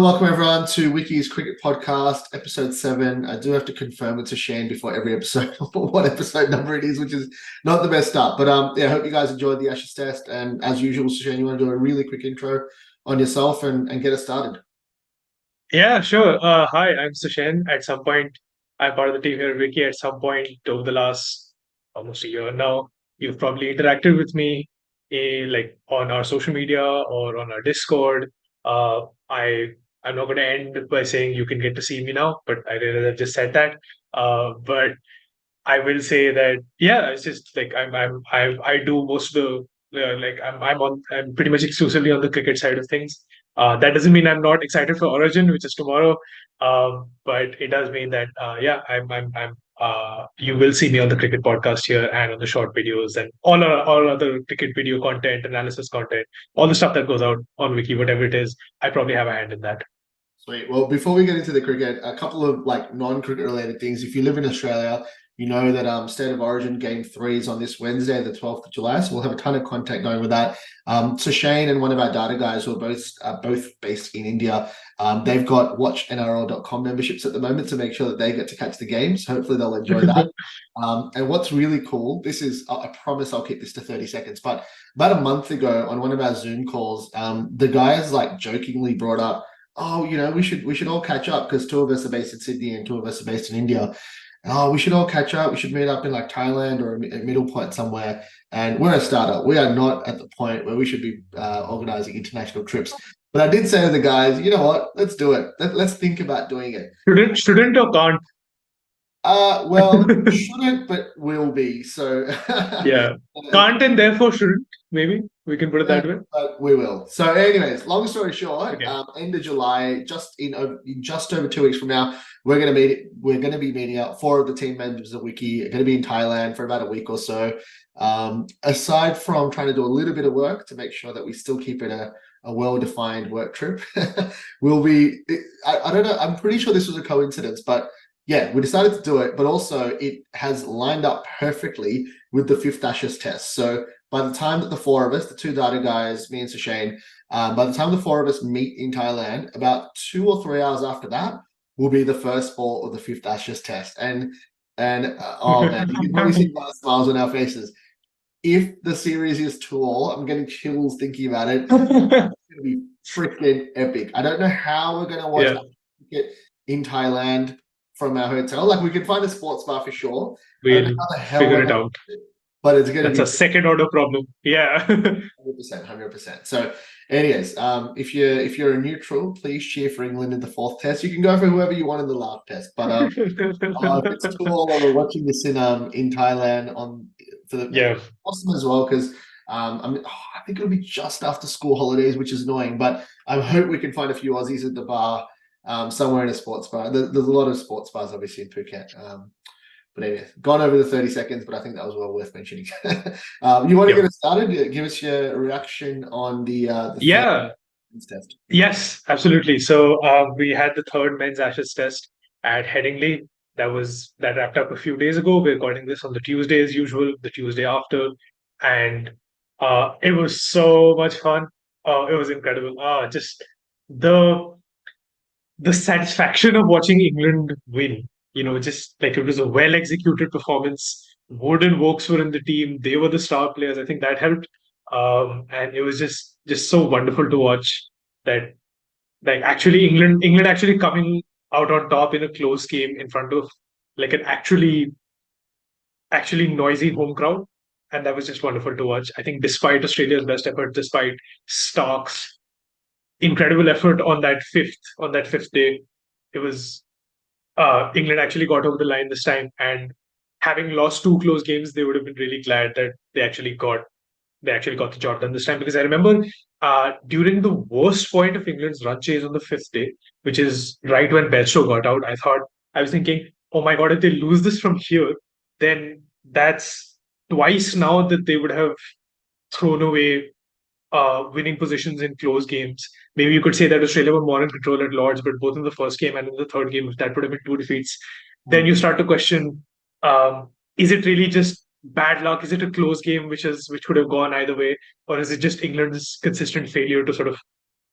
welcome everyone to Wicky's Cricket Podcast, episode 7. I do have to confirm it's a Shane before every episode, what episode number it is, which is not the best start. But I hope you guys enjoyed the Ashes test. And as usual, Shane, you want to do a really quick intro on yourself and get us started? Yeah, sure. Hi, I'm Sushen. At some point, I'm part of the team here at Wicky. At some point over the last almost a year now, you've probably interacted with me like on our social media or on our Discord. Uh, I I'm not going to end by saying you can get to see me now, but I realize I've just said that. But I will say that yeah, it's just like I do most of the I'm pretty much exclusively on the cricket side of things. That doesn't mean I'm not excited for Origin, which is tomorrow. But it does mean that yeah, I'm you will see me on the cricket podcast here and on the short videos and all other cricket video content, analysis content, all the stuff that goes out on Wiki, whatever it is. I probably have a hand in that. Sweet. Well, before we get into the cricket, a couple of like non-cricket related things. If you live in Australia, you know that State of Origin Game 3 is on this Wednesday, the 12th of July. So we'll have a ton of content going with that. So Shane and one of our data guys who are both based in India, they've got watchnrl.com memberships at the moment to make sure that they get to catch the games. Hopefully they'll enjoy that. And what's really cool, I promise I'll keep this to 30 seconds, but about a month ago on one of our Zoom calls, the guys like jokingly brought up, oh, we should all catch up because two of us are based in Sydney and two of us are based in India. Oh, we should all catch up. We should meet up in like Thailand or a middle point somewhere. And we're a startup. We are not at the point where we should be organizing international trips. But I did say to the guys, you know what? Let's do it. Let's think about doing it. Shouldn't or can't? Well, shouldn't, but will be. So Yeah, can't and therefore shouldn't. Maybe we can put it that way. but we will. So, anyways, long story short, Okay. end of July, in just over 2 weeks from now, we're going to be meeting up. 4 of the team members of Wiki are going to be in Thailand for about a week or so. Aside from trying to do a little bit of work to make sure that we still keep it a well-defined work trip, we'll be. I don't know. I'm pretty sure this was a coincidence, but yeah, we decided to do it. But also, it has lined up perfectly with the 5th Ashes test. So by the time that the 4 of us, the 2 data guys, me and Sushane, by the time the 4 of us meet in Thailand, about 2 or 3 hours after that will be the first ball of the 5th Ashes test. And oh man, you can probably see the smiles on our faces. If the series is too all, I'm getting chills thinking about it. It's going to be freaking epic. I don't know how we're going to watch cricket in Thailand from our hotel. Like we can find a sports bar for sure. We'll figure it out. But it's going to That's be a second order problem. Yeah. 100%. So, anyways, if you're a neutral, please cheer for England in the 4th test. You can go for whoever you want in the last test. But if it's cool while we're watching this in Thailand for the awesome as well because I think it'll be just after school holidays, which is annoying. But I hope we can find a few Aussies at the bar somewhere in a sports bar. There's a lot of sports bars obviously in Phuket. But anyway, gone over the 30 seconds, but I think that was well worth mentioning. You want to get us started? Give us your reaction on the test. Yes, absolutely. So we had the 3rd men's Ashes test at Headingley. That wrapped up a few days ago. We're recording this on the Tuesday as usual, the Tuesday after, and it was so much fun. It was incredible. Just the satisfaction of watching England win. Just like it was a well executed performance. Wood and Woakes were in the team. They were the star players. I think that helped. And it was just so wonderful to watch that like actually England actually coming out on top in a close game in front of like an actually noisy home crowd. And that was just wonderful to watch. I think despite Australia's best effort, despite Stark's incredible effort on that fifth day, it was England actually got over the line this time, and having lost 2 close games, they would have been really glad that they actually got the job done this time. Because I remember during the worst point of England's run chase on the 5th day, which is right when Bairstow got out, I was thinking, oh my god, if they lose this from here, then that's twice now that they would have thrown away winning positions in close games. Maybe you could say that Australia were more in control at Lords, but both in the first game and in the 3rd game, if that would have been 2 defeats, then you start to question: is it really just bad luck? Is it a close game which could have gone either way, or is it just England's consistent failure to sort of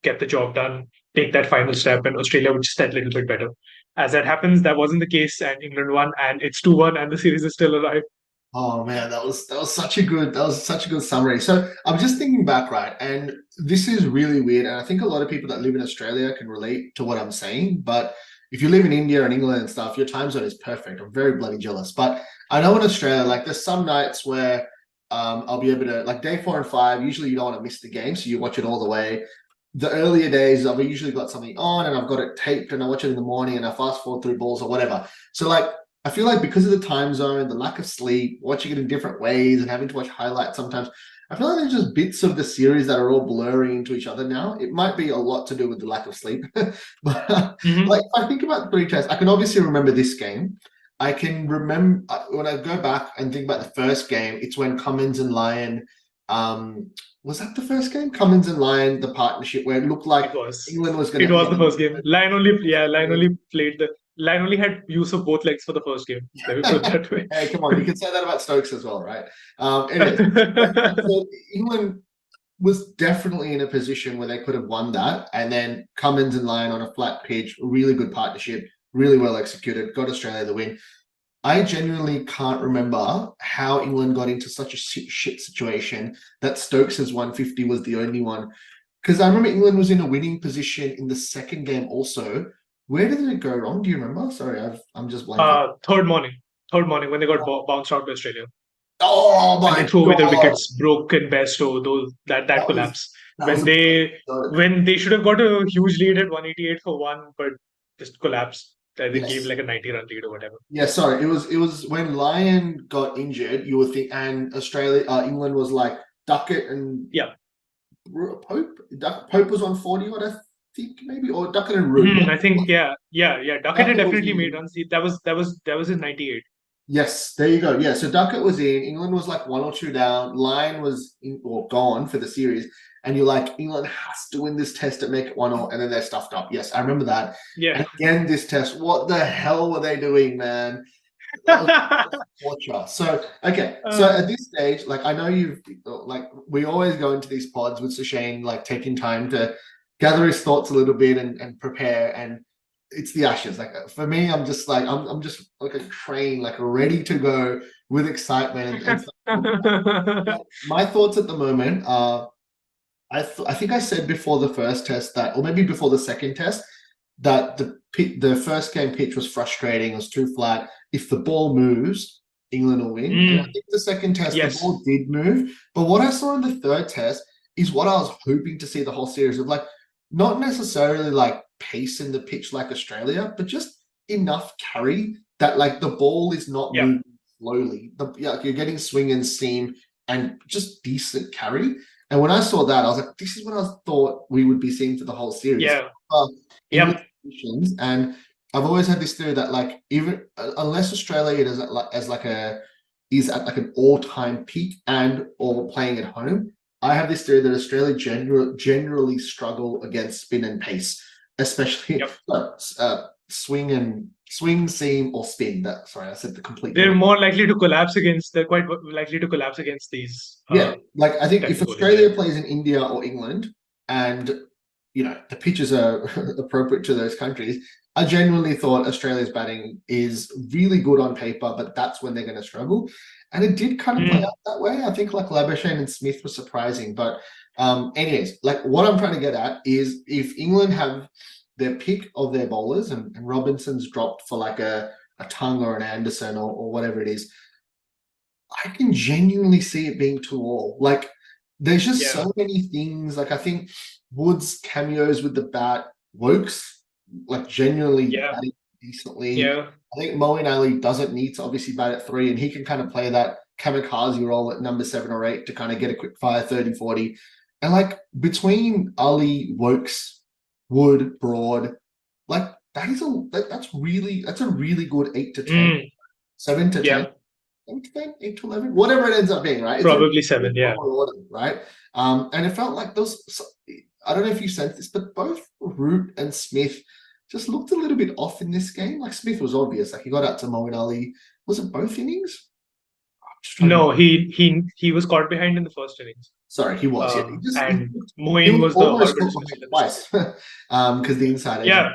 get the job done? take that final step, and Australia would just that little bit better. As that happens, that wasn't the case, and England won, and it's 2-1, and the series is still alive. Oh man, that was such a good summary. So I'm just thinking back, right? And this is really weird. And I think a lot of people that live in Australia can relate to what I'm saying. But if you live in India and England and stuff, your time zone is perfect. I'm very bloody jealous. But I know in Australia, like there's some nights where I'll be able to like day 4 and 5, usually you don't want to miss the game, so you watch it all the way. The earlier days, I've usually got something on and I've got it taped and I watch it in the morning and I fast forward through balls or whatever. So like I feel like because of the time zone, the lack of sleep, watching it in different ways and having to watch highlights sometimes, I feel like there's just bits of the series that are all blurring into each other now. It might be a lot to do with the lack of sleep. But like if I think about the three tests, I can obviously remember this game. I can remember when I go back and think about the first game, it's when Cummins and Lyon, was that the first game? Cummins and Lyon, the partnership where it looked like It was. England was going It to was the first game. Lion only played the. Lion only had use of both legs for the first game. Let me put it that way. Hey, come on, you can say that about Stokes as well, right? Anyways, so England was definitely in a position where they could have won that, and then Cummins and Lyon on a flat pitch, really good partnership, really well executed, got Australia the win. I genuinely can't remember how England got into such a shit situation that Stokes' 150 was the only one. Because I remember England was in a winning position in the second game also. Where did it go wrong? Do you remember? Sorry, I'm just blanking. Third morning when they got bounced out by Australia, Oh and my they threw away their God. wickets. Brook and Bairstow, those that That was collapse that was when they should have got a huge lead at 188 for one, but just collapsed. They gave yes. like a 90-run lead or whatever. Yeah, sorry. It was when Lyon got injured, you would think, and England was like Duckett and Yeah. Pope. Pope was on 40, what I think maybe, or Duckett and Root. I think yeah. Duckett had Duckett was definitely made in. runs. That was in '98. Yes, there you go. Yeah, so Duckett was in. England was like 1 or 2 down. Lyon was in, or gone for the series, and you're like, England has to win this test to make it 1-1, and then they're stuffed up. Yes, I remember that. Yeah. And again, this test, what the hell were they doing, man? That was torture. So okay, so at this stage, like I know you've like we always go into these pods with Sushane, like taking time to gather his thoughts a little bit and prepare. And it's the Ashes. Like for me, I'm just like I'm just like a train, like ready to go with excitement. My thoughts at the moment are I think I said before the first test that, or maybe before the second test, that the first game pitch was frustrating. It was too flat. If the ball moves, England will win. And I think the second test, the Yes. ball did move. But what I saw in the third test is what I was hoping to see the whole series of, like not necessarily like pace in the pitch like Australia, but just enough carry that like the ball is not Yeah. moving slowly. You're getting swing and seam and just decent carry. And when I saw that, I was like, this is what I thought we would be seeing for the whole series. Yeah. English conditions. And I've always had this theory that like even unless Australia is like at like an all-time peak and or playing at home, I have this theory that Australia generally struggle against spin and pace, especially swing, seam, or spin. Sorry, I said the complete. They're more likely to collapse against. They're quite likely to collapse against these. Yeah, like I think if Australia yeah. plays in India or England, and the pitches are appropriate to those countries, I genuinely thought Australia's batting is really good on paper, but that's when they're going to struggle. And it did kind of play out that way. I think like Labuschagne and Smith were surprising. But anyways, like what I'm trying to get at is if England have their pick of their bowlers and Robinson's dropped for like a Tongue or an Anderson or whatever it is, I can genuinely see it being 2-2. Like there's just so many things. Like I think Wood's cameos with the bat, Woakes, like genuinely batting decently. Yeah. I think Moeen Ali doesn't need to obviously bat at 3, and he can kind of play that kamikaze role at number 7 or 8 to kind of get a quick fire 30-40. And like between Ali, Woakes, Wood, Broad, like that's a really good 8 to 10, 7 to 10. 8 to 11, whatever it ends up being, right? Probably 7, yeah. Order, right? And it felt like those. I don't know if you sensed this, but both Root and Smith just looked a little bit off in this game. Like Smith was obvious, like he got out to Moeen Ali. Was it both innings? Just trying to No, remember. he was caught behind in the first innings. Sorry, he was. Yeah, And he Moeen was was the almost horrible caught dismissal behind that was called. twice, because the inside edge. Yeah,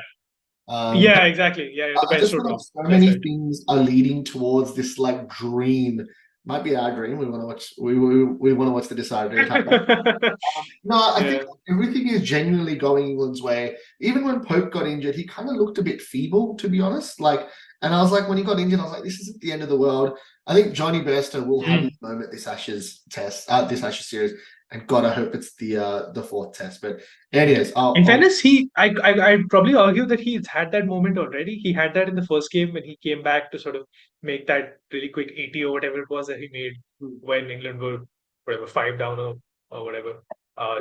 But yeah, exactly. Yeah, yeah, the I best just showed feel like wrong. so That's many right. things are leading towards this like dream. Might be our dream. We want to watch. We want to watch the decider in Thailand. No, I think Yeah. everything is genuinely going England's way. Even when Pope got injured, he kind of looked a bit feeble, to be honest. Like, and I was like, when he got injured, I was like, this isn't the end of the world. I think Jonny Bairstow will have his Mm. moment this Ashes test, this Ashes series, and God, I hope it's the fourth test. But anyways, In I'll fairness, I'd probably argue that he's had that moment already. He had that in the first game when he came back to sort of make that really quick 80 or whatever it was that he made when England were whatever five down or whatever,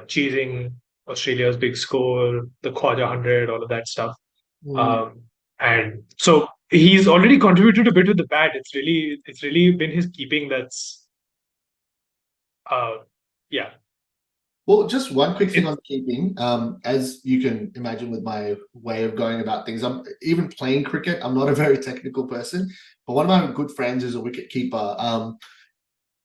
chasing Australia's big score, the Khwaja 100, all of that stuff. mm. Um, and so he's already contributed a bit with the bat. It's really been his keeping that's uh yeah. Well, just one quick thing It on keeping. As you can imagine with my way of going about things, I'm even playing cricket. I'm not a very technical person, but one of my good friends is a wicket keeper.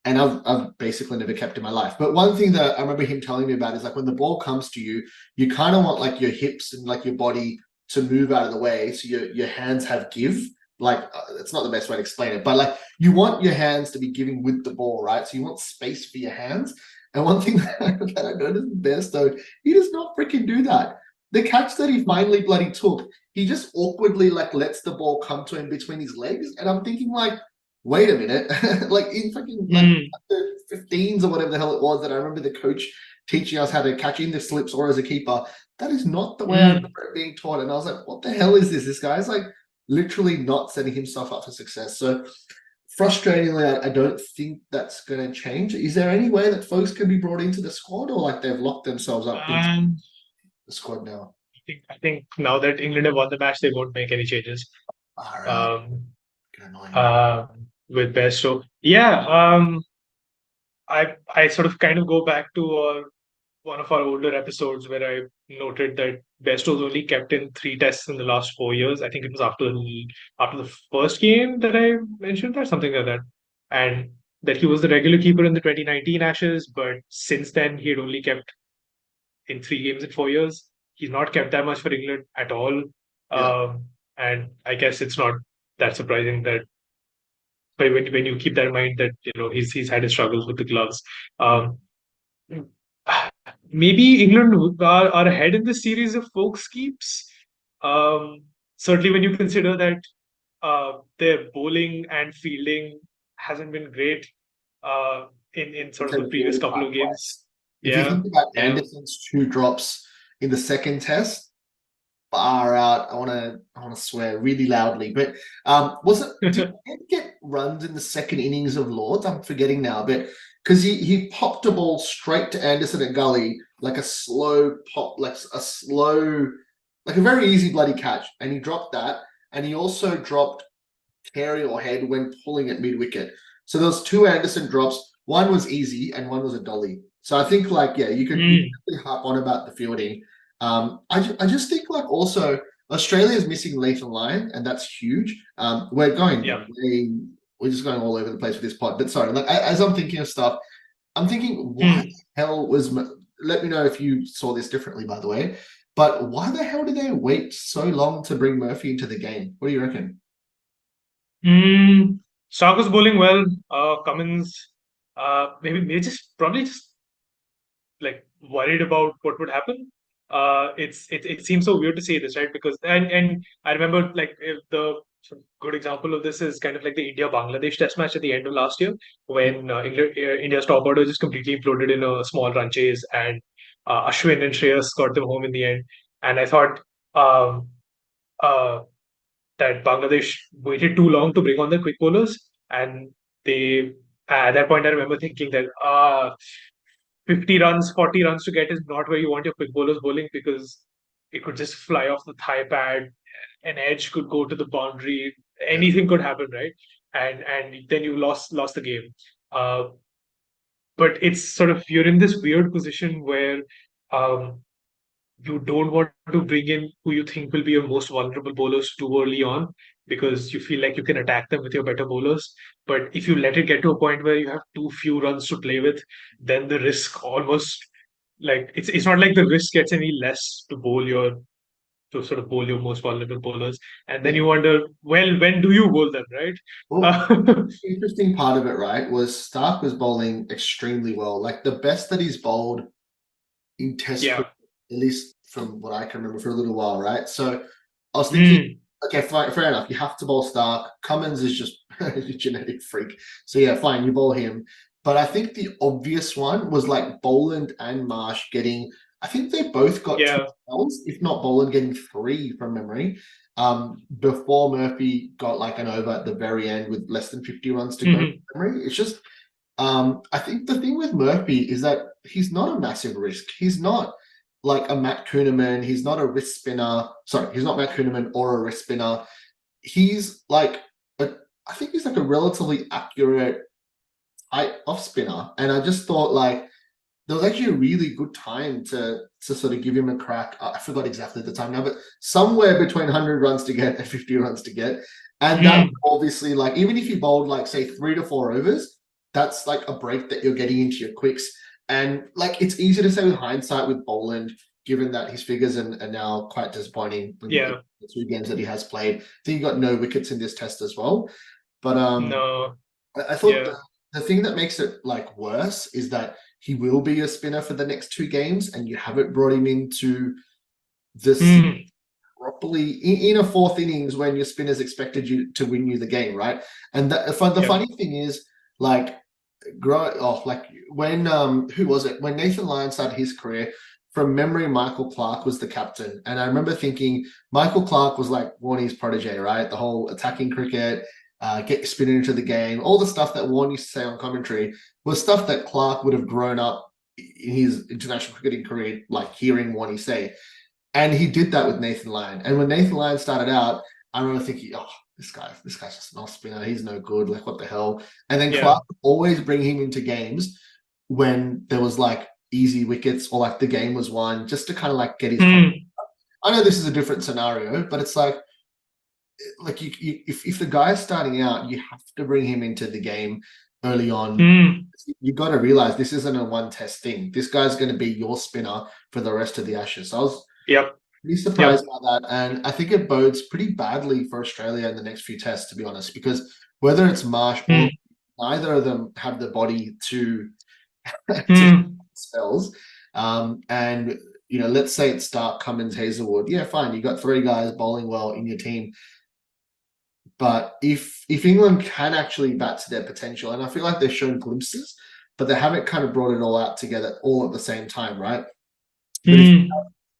And I've basically never kept in my life. But one thing that I remember him telling me about is like when the ball comes to you, you kind of want like your hips and like your body to move out of the way, so your hands have give. Like it's not the best way to explain it, but like you want your hands to be giving with the ball, right? So you want space for your hands. And one thing that I noticed with Bairstow, he does not freaking do that. The catch that he finally bloody took, he just awkwardly like lets the ball come to him between his legs, and I'm thinking like, wait a minute, like in fucking like mm, the 15s or whatever the hell it was that I remember the coach teaching us how to catch in the slips or as a keeper. That is not the way I mm. remember it being taught. And I was like, what the hell is this? This guy's like literally not setting himself up for success. So frustratingly, I don't think that's going to change. Is there any way that folks can be brought into the squad, or like they've locked themselves up into Um, the squad now? I think now that England have won the match, they won't make any changes. All right, Um, annoying. uh, with Bairstow, yeah. I sort of kind of go back to one of our older episodes where I noted that Bairstow's only kept in 3 tests in the last 4 years. I think it was after the first game that I mentioned that, something like that, and that he was the regular keeper in the 2019 Ashes, but since then he had only kept in 3 games in 4 years. He's not kept that much for England at all. Yeah. And I guess it's not that surprising that, but when you keep that in mind that he's had his struggles with the gloves. Um, Maybe England are ahead in the series of Woakes keeps. Um, Certainly when you consider that their bowling and fielding hasn't been great in sort of the previous couple of games. Wise. If you Yeah, think about yeah. Anderson's two drops in the second test, far out. I want to swear really loudly. But was it did he get runs in the second innings of Lords? I'm forgetting now, but because he popped a ball straight to Anderson at Gully, like a slow pop, like a slow, like a very easy bloody catch, and he dropped that, and he also dropped Carey or Head when pulling at mid wicket. So those two Anderson drops, one was easy and one was a dolly. So I think like yeah, you can Mm, really harp on about the fielding. I just think like also Australia is missing Leighton Lyon, and that's huge. yeah. We're just going all over the place with this pod. But sorry, like as I'm thinking of stuff, I'm thinking why Mm. the hell was let me know if you saw this differently, by the way. But why the hell did they wait so long to bring Murphy into the game? What do you reckon? Stark was bowling well. Cummins, maybe just probably just like worried about what would happen. It seems so weird to say this, right? Because and I remember like if the sort of good example of this is kind of like the India Bangladesh Test match at the end of last year when India's top order just completely imploded in a small run chase, and Ashwin and Shreyas got them home in the end. And I thought um, uh, that Bangladesh waited too long to bring on the quick bowlers, and they at that point I remember thinking that 50 runs, 40 runs to get is not where you want your quick bowlers bowling, because it could just fly off the thigh pad, an edge could go to the boundary, Yeah. anything could happen, right? And then you lost the game. Uh, but it's sort of you're in this weird position where um, you don't want to bring in who you think will be your most vulnerable bowlers too early on, because you feel like you can attack them with your better bowlers. But if you let it get to a point where you have too few runs to play with, then the risk almost like it's not like the risk gets any less to sort of bowl your most vulnerable bowlers. And then Yeah. you wonder, well, when do you bowl them, right? Well, the interesting part of it, right, was Stark was bowling extremely well. Like the best that he's bowled in Test Yeah. cricket, at least from what I can remember for a little while, right? So I was thinking, Mm, okay, fine, fair enough. You have to bowl Stark. Cummins is just a genetic freak. So yeah, fine, you bowl him. But I think the obvious one was like Boland and Marsh getting, I think they both got two yeah. spells, if not Boland getting three from memory. Before Murphy got like an over at the very end with less than 50 runs to go from Mhm. memory. It's just I think the thing with Murphy is that he's not a massive risk. He's not like a Matt Kuhneman. He's not a wrist spinner. Sorry, he's not Matt Kuhneman or a wrist spinner. He's like, I think he's like a relatively accurate height off spinner. And I just thought like there was actually a really good time to sort of give him a crack. I forgot exactly the time now, but somewhere between 100 runs to get and 50 runs to get. And that Mm, obviously, like, even if you bowled like say 3 to 4 overs, that's like a break that you're getting into your quicks. And like it's easy to say with hindsight with Boland, given that his figures are now quite disappointing in yeah. the 2 games that he has played. I think he got no wickets in this test as well. But No. I thought Yeah. the thing that makes it like worse is that he will be a spinner for the next 2 games, and you haven't brought him into this Mm, properly in a fourth innings when your spinners expected you to win you the game, right? And the yeah. funny thing is, like, like when who was it? When Nathan Lyon started his career, from memory, Michael Clark was the captain, and I remember thinking Michael Clark was like Warnie's protege, right? The whole attacking cricket, get spinning into the game, all the stuff that Warne used to say on commentary was stuff that Clark would have grown up in his international cricketing career, like hearing Warnie say. And he did that with Nathan Lyon. And when Nathan Lyon started out, I remember thinking, oh, this guy's just an off spinner. He's no good. Like, what the hell? And then Yeah. Clark would always bring him into games when there was like easy wickets or like the game was won, just to kind of like get his. Mm, I know this is a different scenario, but it's like if the guy's starting out, you have to bring him into the game early on. mm, You got to realize this isn't a one test thing. This guy's going to be your spinner for the rest of the Ashes. So I was yep. pretty Yep. surprised by that, and I think it bodes pretty badly for Australia in the next few tests, to be honest, because whether it's Marsh or Mm, neither of them have the body to to mm, spells. And let's say it's Stark, Cummins, Hazelwood. Yeah, fine. You got 3 guys bowling well in your team. But if England can actually bat to their potential, and I feel like they've shown glimpses, but they haven't kind of brought it all out together all at the same time, right? But if mm,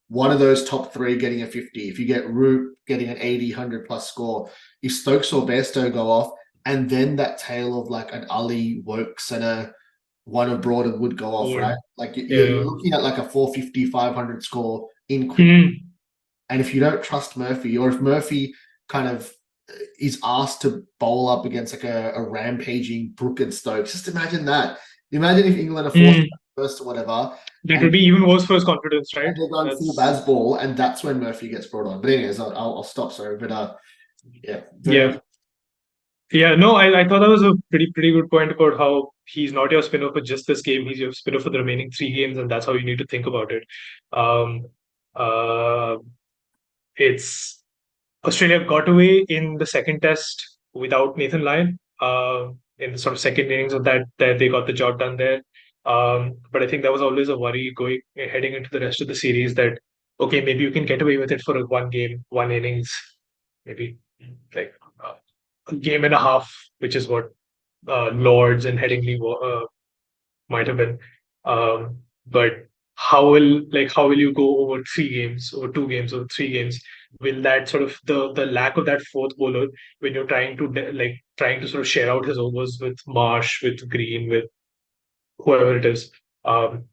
one of those top 3 getting a 50, if you get Root getting an 80, 100 plus score, if Stokes or Bairstow go off, and then that tail of like an Ali, Woakes, and one of Broad would go off, right? would. Like you're Yeah. looking at like a 450, 500 score in quick. Mm, And if you don't trust Murphy, or if Murphy kind of is asked to bowl up against like a rampaging Brook and Stokes, just imagine that. Imagine if England are forced mm. first or whatever, That would and be even worse for his confidence, right? they're going full That's Bazball, and that's when Murphy gets brought on. But anyways, I'll stop. Sorry, but yeah, very. yeah. Yeah, no, I thought that was a pretty good point about how he's not your spinner for just this game. He's your spinner for the remaining 3 games, and that's how you need to think about it. Um, uh, it's Australia got away in the second test without Nathan Lyon. In the sort of second innings of that they got the job done there. But I think that was always a worry going heading into the rest of the series that okay, maybe you can get away with it for a 1 game, 1 innings, maybe like a game and a half, which is what Lords and Headingley might have been. But how will you go over 3 games, over 2 games, over 3 games? Will that sort of the lack of that fourth bowler when you're trying to sort of share out his overs with Marsh, with Green, with whoever it is, um,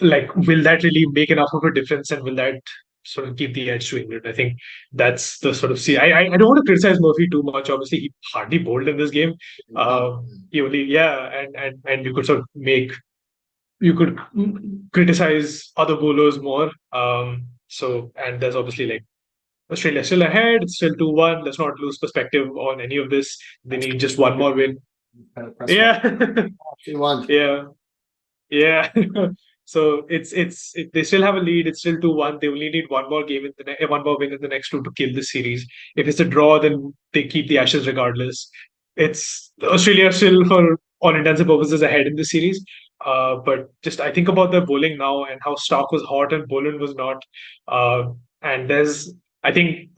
will that really make enough of a difference, and will that sort of give the edge to England? I think that's the sort of see. I don't want to criticize Murphy too much. Obviously, he hardly bowled in this game. He only and you could sort of you could criticize other bowlers more. So and there's obviously like Australia still ahead. It's still 2-1. Let's not lose perspective on any of this. They need just one more win. Kind of press one. Yeah. 2-1. Yeah. Yeah. So they still have a lead. It's still 2-1. They only need one more game in one more win in the next two to kill this series. If it's a draw, then they keep the Ashes regardless. It's Australia still, for all intents and purposes, ahead in the series. But just I think about the bowling now and how Stark was hot and Boland was not. And I think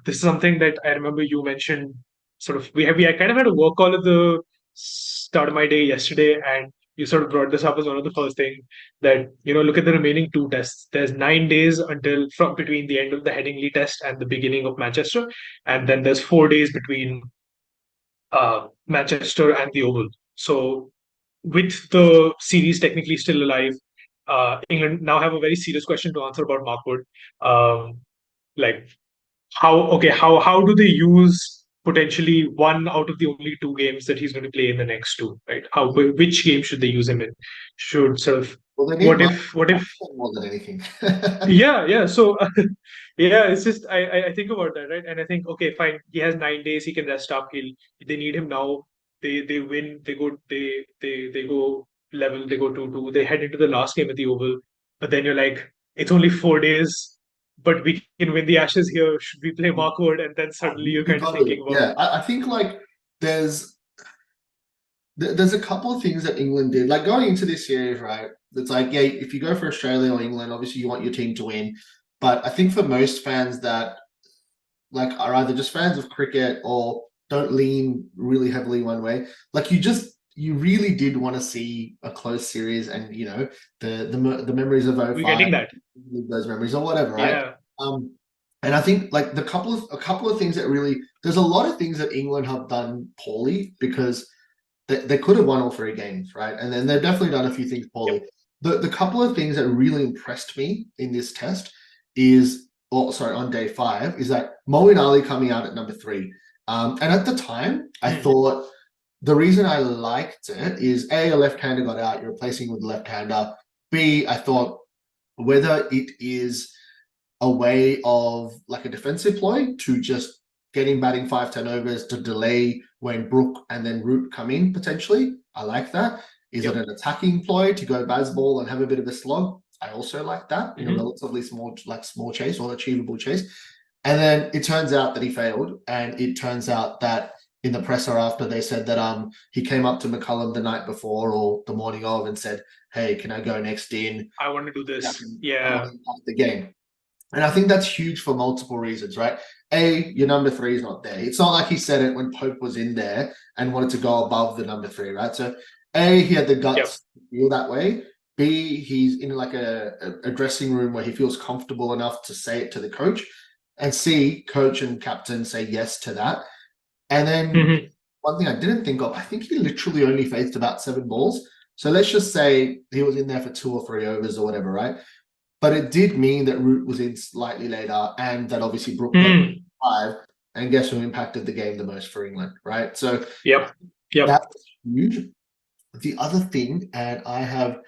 this is something that I remember you mentioned. Sort of, I kind of had a work call at the start of my day yesterday, and you sort of brought this up as one of the first things that, look at the remaining two tests. There's 9 days until from between the end of the Headingley test and the beginning of Manchester, and then there's 4 days between Manchester and the Oval. So with the series technically still alive, England now have a very serious question to answer about Mark Wood. Like how do they use potentially one out of the only two games that he's going to play in the next two, right? Which game should they use him in? Should sort of Well, they need what if more than anything. yeah. So yeah, it's just I think about that, right? And I think, okay, fine, he has 9 days, he can rest up. They need him now. They win, they go level, they go 2-2, they head into the last game at the Oval. But then you're like, it's only 4 days, but we can win the Ashes here. Should we play Mark Wood? And then suddenly you're You kind of got it. thinking about, Yeah, I think like there's there's a couple of things that England did, like going into this series, right? It's like, yeah, if you go for Australia or England, obviously you want your team to win. But I think for most fans that like are either just fans of cricket or don't lean really heavily one way, like you really did want to see a close series, and the memories of we're 05, getting that. those memories or whatever, right? Yeah. Um, and I think like a couple of things that really, there's a lot of things that England have done poorly because they could have won all three games, right? And then they've definitely done a few things poorly. Yep. The couple of things that really impressed me in this test is, or sorry, on day 5, is that Moeen Ali coming out at number 3. And at the time, I thought the reason I liked it is A, a left-hander got out, you're replacing with a left-hander. B, I thought whether it is a way of like a defensive ploy to just getting batting 5-10 overs to delay when Brook and then Root come in potentially. I like that. Is it an attacking ploy to go Bazball and have a bit of a slog? I also like that in a relatively small chase or achievable chase. And then it turns out that he failed, and it turns out that in the presser after, they said that he came up to McCullum the night before or the morning of and said, "Hey, can I go next in? I want to do this." I want Yeah. to impact the game." And I think that's huge for multiple reasons, right? A, your number 3 is not there. It's not like he said it when Pope was in there and wanted to go above the number 3, right? So A, he had the guts to feel that way. B, he's in like a dressing room where he feels comfortable enough to say it to the coach. And C, coach and captain say yes to that. And then one thing I didn't think of, I think he literally only faced about 7 balls. So let's just say he was in there for 2 or 3 overs or whatever, right? But it did mean that Root was in slightly later, and that obviously Brook got 5. And guess who impacted the game the most for England, right? So Yep. that's huge. The other thing, and I have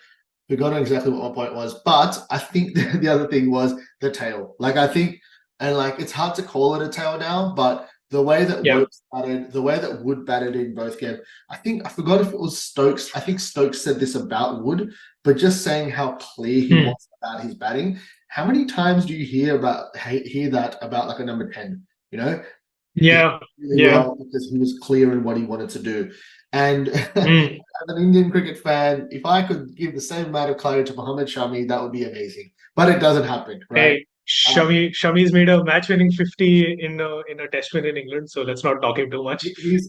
forgotten exactly what my point was, but I think the other thing was the tail. Like I think, and like it's hard to call it a tail now, but the way that Woakes batted, the way that Wood batted in both games, I think I forgot if it was Stokes. I think Stokes said this about Wood, but just saying how clear he was about his batting. How many times do you hear that about like a number 10? You know, Yeah. really well because he was clear in what he wanted to do. And as an Indian cricket fan, if I could give the same amount of clarity to Mohammad Shami, that would be amazing. But it doesn't happen, right? Hey, Shami's made a match-winning 50 in a test win in England, so let's not talk him too much. He's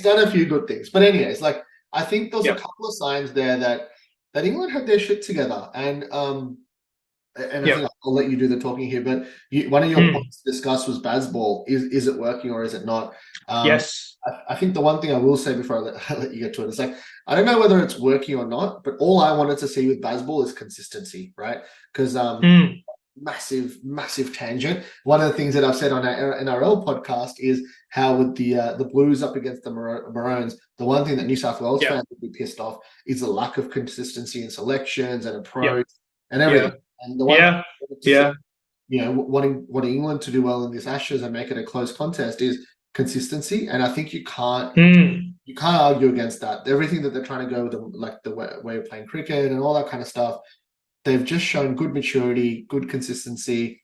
done a few good things. But anyways, like I think there's a Yep. couple of signs there that England had their shit together. And I think I'll let you do the talking here, but one of your points to discuss was Bazball. Is it working or is it not? Yes. I think the one thing I will say before I let you get to it is like, I don't know whether it's working or not, but all I wanted to see with Bazball is consistency, right? Because massive tangent. One of the things that I've said on our NRL podcast is how with the Blues up against the Maroons, the one thing that New South Wales fans would be pissed off is the lack of consistency in selections and approach and everything. And the one wanting England to do well in this Ashes and make it a close contest is consistency, and I think you can't Mm, argue against that. Everything that they're trying to go with, like the way of playing cricket and all that kind of stuff, they've just shown good maturity, good consistency.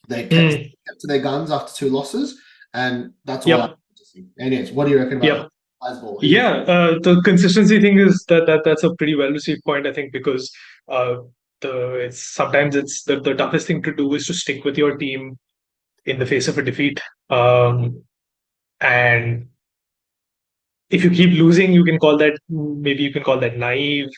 They mm, kept to their guns after 2 losses, and that's all I yep, want to see. Anyways, what do you reckon about yep. Bazball? Yeah, the consistency thing is that's a pretty well received point, I think, because uh, it's sometimes it's the toughest thing to do is to stick with your team in the face of a defeat. And if you keep losing, you can call that naive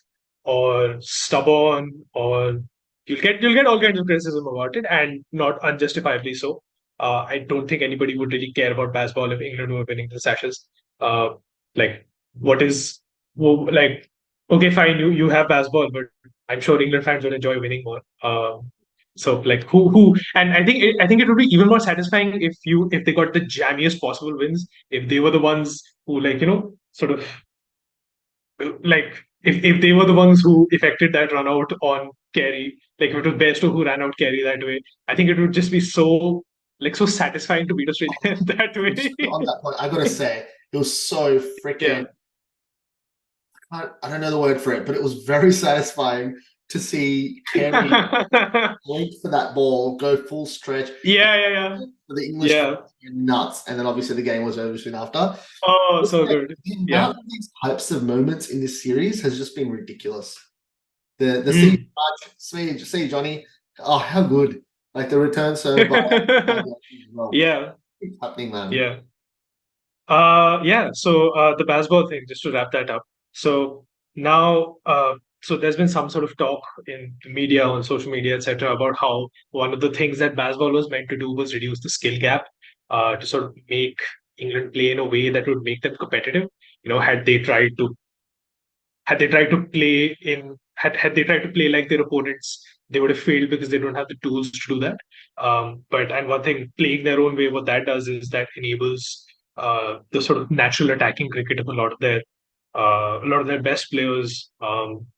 or stubborn, or you'll get all kinds of criticism about it, and not unjustifiably so. I don't think anybody would really care about baseball if England were winning the Ashes. Uh, like, what is like? Okay, fine, you have baseball, but I'm sure England fans will enjoy winning more. So like who and I think it would be even more satisfying if they got the jammiest possible wins, if they were the ones who, like, sort of, like, if they were the ones who effected that run out on Carey, like if it was Bairstow who ran out Carey that way, I think it would just be so, like, so satisfying to beat Australia that way. On that point, I gotta say, it was so freaking. Yeah. I don't know the word for it, but it was very satisfying to see Carey wait for that ball, go full stretch. Yeah, yeah, yeah. For the English fans Yeah. went nuts, and then obviously the game was over soon after. Oh, It's so like good. the Yeah. amount of these types of moments in this series has just been ridiculous. The siege Mm. match, see Johnny. Oh, how good! Like the return serve by well, Yeah. it's happening, man. Yeah. Yeah. So the baseball thing, just to wrap that up. So now, so there's been some sort of talk in the media, on social media, etc., about how one of the things that baseball was meant to do was reduce the skill gap, to sort of make England play in a way that would make them competitive. Had they tried to play like their opponents, they would have failed because they don't have the tools to do that. And one thing, playing their own way, what that does is that enables the sort of natural attacking cricket of a lot of their best players.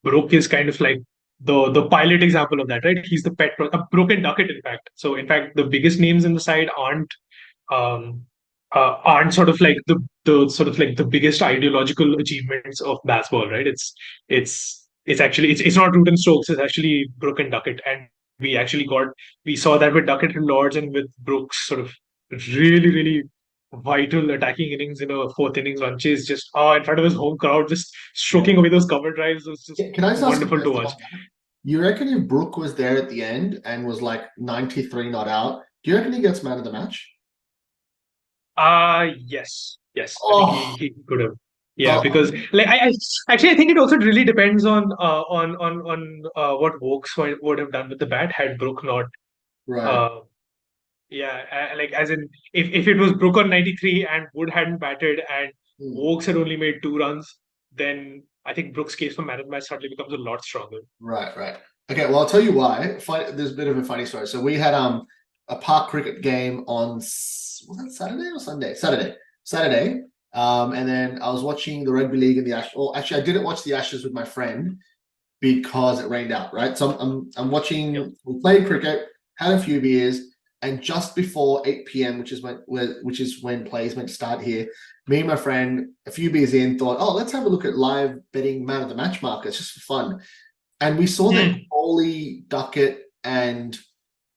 Brook is kind of like the pilot example of that, right? He's the a broken ducket, in fact. So in fact, the biggest names in the side um, aren't sort of like the sort of like the biggest ideological achievements of baseball, right? It's actually it's not Root and Stokes, it's actually Brook and Duckett, and we saw that with Duckett and Lords, and with Brooks sort of really, really vital attacking innings in a fourth innings run chase, just in front of his home crowd, just Yeah. stroking away those cover drives. It was just Can I just ask a wonderful to question watch. on that? You reckon if Brook was there at the end and was like 93 not out, do you reckon he gets man of the match? Yes, yes. I think Oh, he could have. Yeah, oh, because like actually I think it also really depends on what Woakes would have done with the bat had Brook not. right. Uh, yeah, like, as in, if it was Brook on 93 and Wood hadn't batted and Hmm. Woakes had only made 2 runs, then I think Brook's case for man of the match suddenly becomes a lot stronger. Right, right. Okay, well, I'll tell you why. There's a bit of a funny story. So we had a park cricket game on was that Saturday or Sunday? Saturday. Saturday. And then I was watching the rugby league and the Ashes. Well, actually, I didn't watch the Ashes with my friend because it rained out. Right. So I'm Yep. watching. We played cricket, had a few beers, and just before 8 p.m., which is when plays meant to start here, me and my friend, a few beers in, thought, oh, let's have a look at live betting man of the match markets just for fun. And we saw that Mm. Kohli, Duckett, and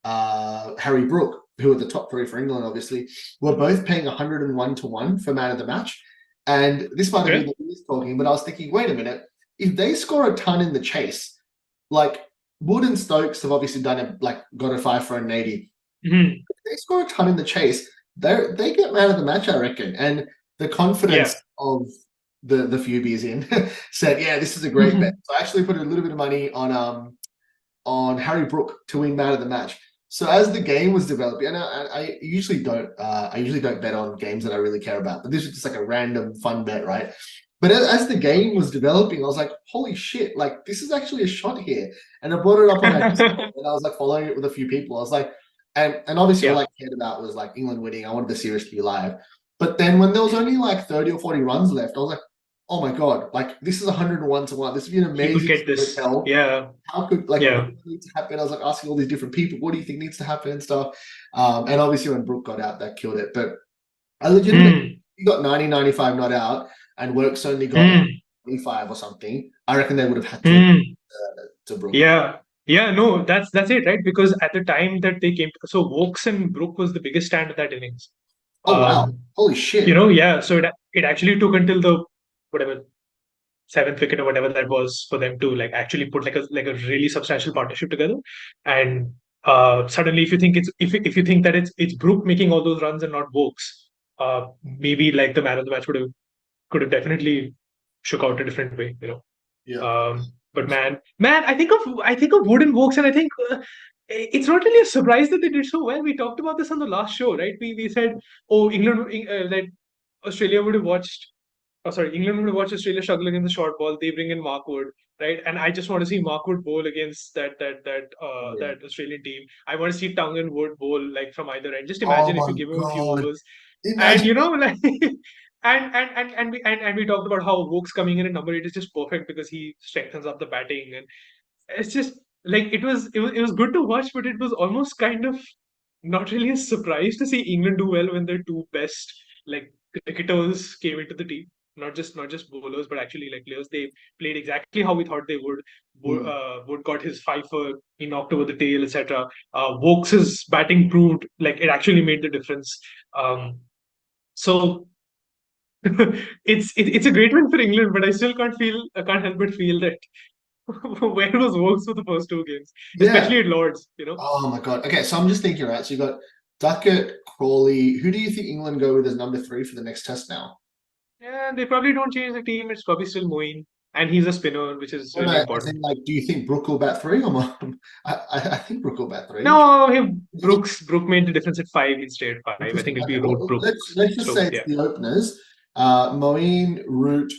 Harry Brook, who are the top three for England, obviously, were both paying 101 to 1 for man of the match. And this might have been Okay. the news talking, but I was thinking, wait a minute, if they score a ton in the chase, like Wood and Stokes have obviously done it, like got a 5 for an 80. Mhm. If they score a ton in the chase, they get man of the match, I reckon. And the Yeah. confidence of the few beers in said, yeah, this is a great bet. So I actually put a little bit of money on Harry Brook to win man of the match. So as the game was developing, and I usually don't bet on games that I really care about, but this was just like a random fun bet, right? But as the game was developing, I was like, holy shit, like this is actually a shot here. And I brought it up on our Discord, and I was like following it with a few people. I was like, and obviously all Yeah. I cared about was like England winning. I wanted the series to be live. But then when there was only like 30 or 40 runs left, I was like, oh my God, like this is 101 to 1. This would be an He could amazing get story to this. tell. Yeah, How could like yeah. what needs to happen? I was like asking all these different people, what do you think needs to happen and stuff. And obviously when Brook got out, that killed it. But I legitimately Mm, he got 90, 95 not out, and Works only got like mm, 25 or something. I reckon they would have had to mm. Brook. Yeah. Yeah, no, that's it, right? Because at the time that they came, so Woakes and Brook was the biggest stand of that innings. Oh wow. Um, Holy shit. yeah. So it actually took until the whatever seventh wicket or whatever that was for them to like actually put like a really substantial partnership together. And suddenly, if you think if you think that it's Brook making all those runs and not Woakes, maybe like the man of the match could have definitely shook out a different way, you know. Yeah. But man, I think of Wood and Woakes, and I think it's not really a surprise that they did so well. We talked about this on the last show, right? We said, oh, that Australia would have watched. Oh, sorry, England would have watched Australia struggle against the short ball. They bring in Mark Wood, right? And I just want to see Mark Wood bowl against Yeah. that Australian team. I want to see Tongue and Wood bowl like from either end. Just Oh imagine if my you give him a few God. overs, and Imagine. you know, like, and we talked about how Wookes coming in at number 8 is just perfect because he strengthens up the batting, and it's just like it was good to watch, but it was almost kind of not really a surprise to see England do well when their two best like cricketers came into the team. Not just bowlers, but actually like players. They played exactly how we thought they would. Mm, Wood got his fifer, he knocked over the tail, etc. Woakes' batting proved like it actually made the difference. So it's a great win for England, but I can't help but feel that where was Woakes for the first two games, yeah. especially at Lords, you know. Oh my God. Okay, so I'm just thinking, right? So you got Duckett, Crawley. Who do you think England go with as number 3 for the next test now? Yeah, they probably don't change the team. It's probably still Moeen, and he's a spinner, which is No, really no, as important. in like, do you think Brook will bat 3 or more? I think Brook will bat 3. No, Brook made the difference at 5 instead. 5. I think Interesting. it'll be Okay, Root, well, Brook, let's just say Stokes. it's Yeah, the openers. Moeen, Root,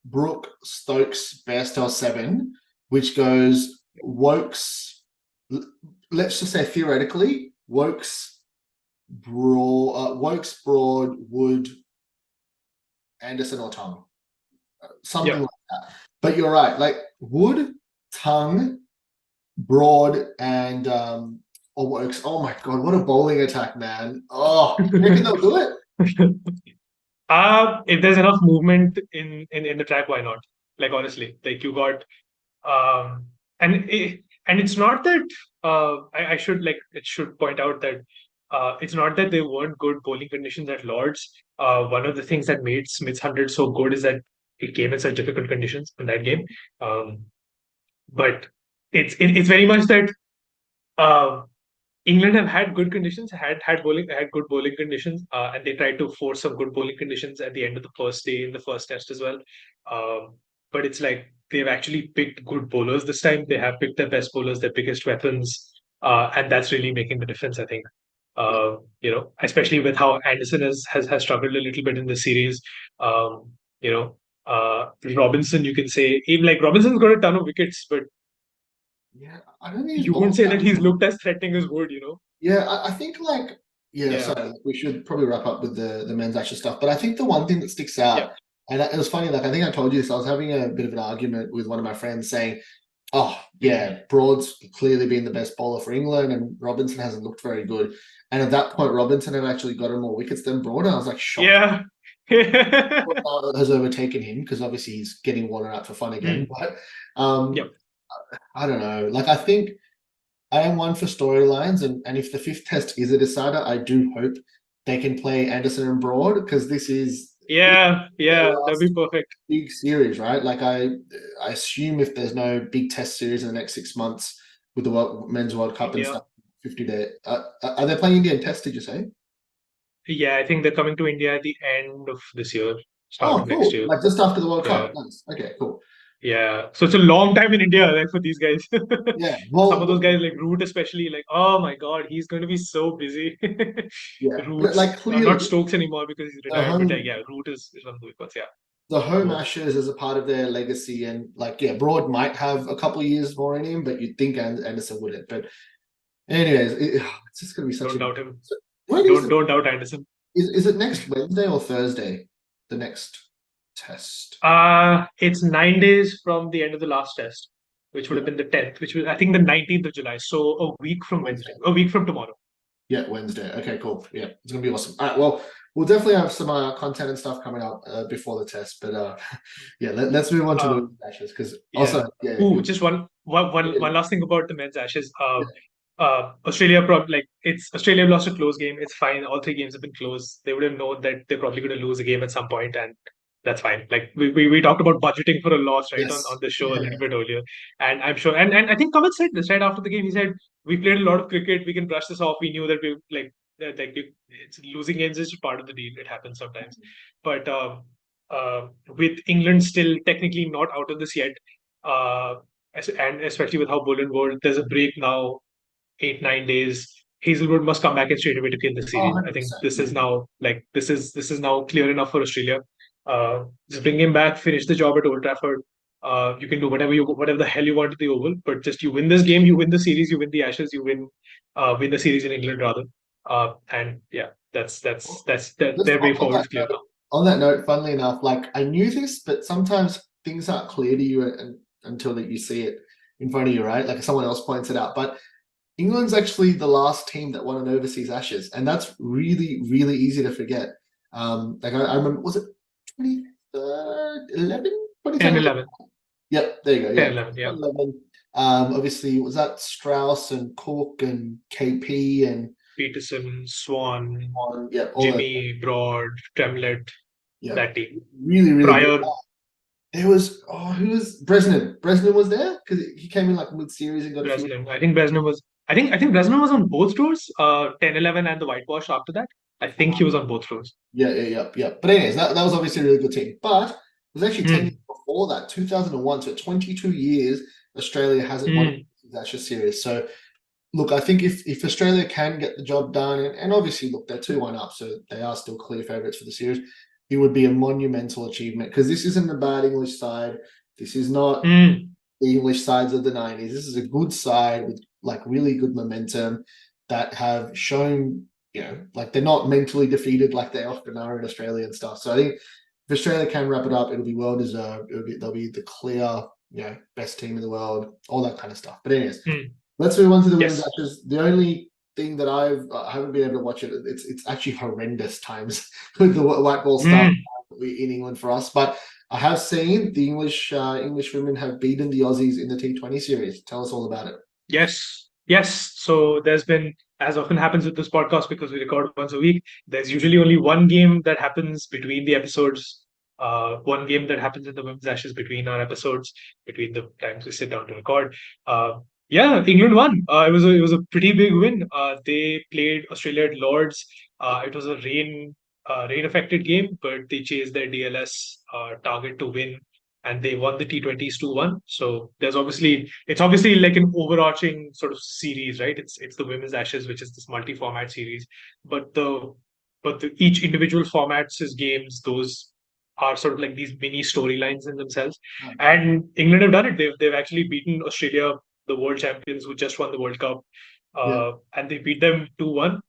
Brook, Stokes, Bairstow 7, which goes Woakes. Let's just say theoretically, Woakes, Broad, Wood, Anderson, or Tongue, something yeah. like that. But you're right, like Wood, Tongue, Broad, and or Woakes. Oh my God, what a bowling attack, man! Oh, you reckon they'll do it? If there's enough movement in the track, why not? Like honestly, like you got um, and it's not that I should like it should point out that it's not that they weren't good bowling conditions at Lords. One of the things that made Smith's 100 so good is that it came in such difficult conditions in that game. Um, but it's very much that uh, England have had good conditions, had good bowling conditions, and they tried to force some good bowling conditions at the end of the first day in the first test as well. Um, but it's like they've actually picked good bowlers this time. They have picked their best bowlers, their biggest weapons, and that's really making the difference, I think. Especially with how Anderson has struggled a little bit in the series. Um, you know, Robinson, you can say, even like Robinson's got a ton of wickets, but Yeah, I don't think he's you won't bowled say that that he's well. looked as threatening as Wood, you know. Yeah, I think like yeah. Yeah. Sorry, we should probably wrap up with the men's actual stuff. But I think the one thing that sticks out, Yeah. and it was funny. Like I think I told you this. I was having a bit of an argument with one of my friends saying, "Oh yeah, Broad's clearly been the best bowler for England, and Robinson hasn't looked very good." And at that point, Robinson had actually gotten more wickets than Broad, and I was like shocked. Yeah. Broad has overtaken him because obviously he's getting Warner out for fun again. Hmm. But um, Yep. I don't know. Like I think. I am one for storylines, and if the fifth test is a decider, I do hope they can play Anderson and Broad because this is Yeah. their Yeah. That'd be last perfect. big series, right? Like I assume if there's no big test series in the next 6 months with the Men's World Cup and India. stuff, 50 day. Are they playing Indian Test? Did you say? Yeah, I think they're coming to India at the end of this year, start Oh, of next cool! year. Like just after the World Yeah. Cup. Nice. Okay, cool. Yeah. So it's a long time in India, like for these guys. Yeah. Some of those Well, guys, like Root, especially, like, oh my God, he's going to be so busy. yeah. But like Roots, not clearly, Stokes anymore because he's the retired, but home yeah, Root is one of the big ones. Yeah. the home Both. Ashes is a part of their legacy, and like yeah, Broad might have a couple of years more in him, but you'd think Anderson wouldn't. But anyways, it's just gonna be such Don't a. doubt him. When Don't doubt Anderson. is it next Wednesday or Thursday? The next test? It's 9 days from the end of the last test, which would have been the 10th, which was I think the 19th of July. So a week from Wednesday, a week from tomorrow. Yeah, Wednesday. Okay, cool. Yeah, it's gonna be awesome. All right, well, we'll definitely have some content and stuff coming up before the test, but yeah, let's move on to the Um, women's ashes because yeah. also yeah, Ooh, just one last thing about the men's Ashes. yeah, Australia probably like it's Australia lost a close game. It's fine. All three games have been close. They would have known that they're probably going to lose a game at some point, and that's fine. Like we talked about budgeting for a loss, right, on yes, the show a yeah, little bit earlier, and I'm sure, and I think Kamal said this right after the game. He said we played a lot of cricket. We can brush this off. We knew that we like that like it's losing games is part of the deal. It happens sometimes, but with England still technically not out of this yet. Uh, and especially with how Boland world, there's a break now, 8 9 days. Hazelwood must come back and straight away to kill the oh, series. I think 100%, this yeah, is now like this is now clear enough for Australia. Just bring him back, finish the job at Old Trafford. You can do whatever the hell you want at the Oval, but just you win this game, you win the series, you win the Ashes, you win the series in England rather. And yeah, Just their way forward is clear now. on that note, funnily enough, like I knew this, but sometimes things aren't clear to you until that you see it in front of you, right? Like someone else points it out. But England's actually the last team that won an overseas Ashes, and that's really, really easy to forget. Like I remember, was it 2011, 10 2010? 11, Yep, there you go. 10 Yeah, 11, yeah. 11. Obviously, was that Strauss and Cook and KP and Peterson, Swan, yeah, all the Jimmy, Broad, Tremlett, yeah, that team. really, really good. Pryor, There was who was Bresnan? Bresnan was there because he came in like mid-series and got a few. Bresnan. I think Bresnan was on both tours, 10 11 and the whitewash after that. I think he was on both tours. Yeah. But anyways, that was obviously a really good team. But it was actually 10 years Mm, before that, 2001. So 22 years Australia hasn't won mm, the Ashes series. So look, I think if Australia can get the job done, and obviously look, they're 2-1 up, so they are still clear favourites for the series. It would be a monumental achievement because this isn't a bad English side. This is not mm. the English sides of the 90s. This is a good side with like really good momentum that have shown, like they're not mentally defeated like they often are in Australia and stuff. So I think if Australia can wrap it up, it'll be well deserved. They'll be the clear, best team in the world, all that kind of stuff. But anyways, Mm. let's move on to the women's Yes. Ashes. The only thing that I haven't been able to watch it. It's actually horrendous times with the white ball stuff Mm. in England for us, but I have seen the English women have beaten the Aussies in the T20 series. Tell us all about it. Yes. Yes. So there's been, as often happens with this podcast, because we record once a week, there's usually only one game that happens between the episodes. One game that happens in the women's Ashes between our episodes, between the times we sit down to record. Yeah, England won. It was a pretty big win. They played Australia at Lords. It was a rain affected game, but they chased their DLS target to win, and they won the T20s 2-1. So it's obviously like an overarching sort of series, right? It's the women's Ashes, which is this multi-format series, but each individual formats is games. Those are sort of like these mini storylines in themselves. And England have done it. They've actually beaten Australia, the world champions who just won the World Cup, Yeah, and they beat them 2-1,